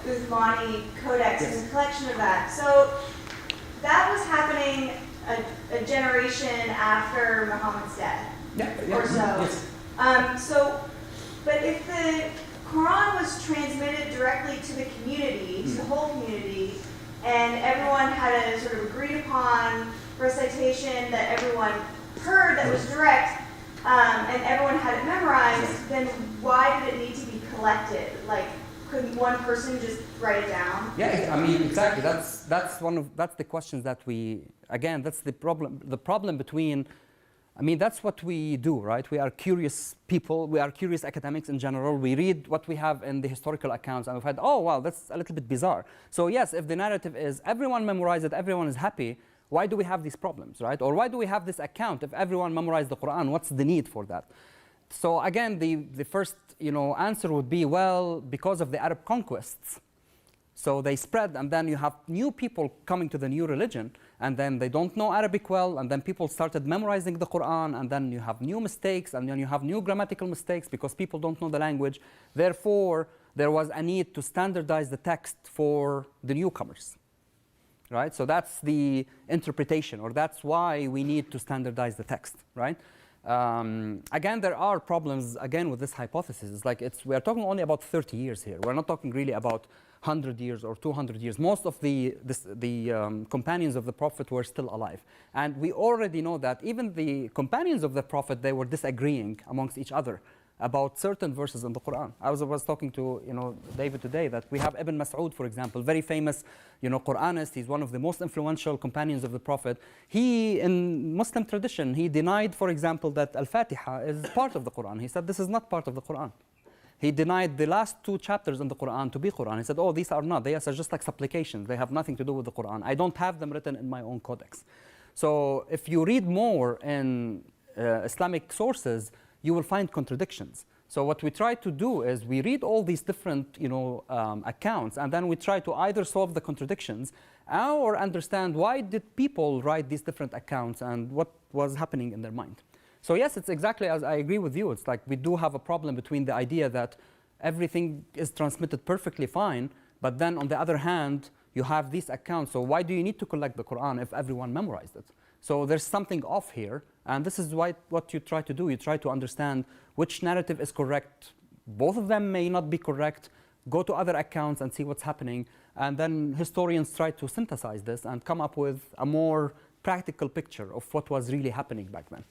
Uthmani codex and the collection of that. So that was happening a generation after Muhammad's death, or so. But if the Quran was transmitted directly to the community, to the whole community, and everyone had a sort of agreed upon recitation that everyone heard that was direct, and everyone had it memorized, then why did it need to be collected? Like, couldn't one person just write it down? Yeah, I mean, exactly. That's the questions that that's the problem. The problem between, I mean, that's what we do, right? We are curious people. We are curious academics in general. We read what we have in the historical accounts, and we've had, oh, wow, that's a little bit bizarre. So yes, if the narrative is everyone memorized it, everyone is happy, why do we have these problems, right? Or why do we have this account if everyone memorized the Quran? What's the need for that? So again, the first answer would be, well, because of the Arab conquests. So they spread, and then you have new people coming to the new religion, and then they don't know Arabic well, and then people started memorizing the Quran, and then you have new mistakes, and then you have new grammatical mistakes because people don't know the language. Therefore, there was a need to standardize the text for the newcomers. Right? So that's the interpretation, or that's why we need to standardize the text, right? Again, there are problems, again, with this hypothesis. It's like we are talking only about 30 years here. We're not talking really about 100 years or 200 years. Most of the companions of the Prophet were still alive. And we already know that even the companions of the Prophet, they were disagreeing amongst each other about certain verses in the Quran. I was talking to David today that we have Ibn Mas'ud, for example, very famous Quranist. He's one of the most influential companions of the Prophet. He, in Muslim tradition, he denied, for example, that Al-Fatiha is part of the Quran. He said this is not part of the Quran. He denied the last 2 chapters in the Quran to be Quran. He said, oh, these are not. They are just like supplications. They have nothing to do with the Quran. I don't have them written in my own codex. So if you read more in Islamic sources, you will find contradictions. So what we try to do is we read all these different accounts, and then we try to either solve the contradictions or understand why did people write these different accounts and what was happening in their mind. So yes, it's exactly as I agree with you. It's like we do have a problem between the idea that everything is transmitted perfectly fine, but then on the other hand, you have these accounts. So why do you need to collect the Quran if everyone memorized it? So there's something off here, and this is what you try to do. You try to understand which narrative is correct. Both of them may not be correct. Go to other accounts and see what's happening, and then historians try to synthesize this and come up with a more practical picture of what was really happening back then.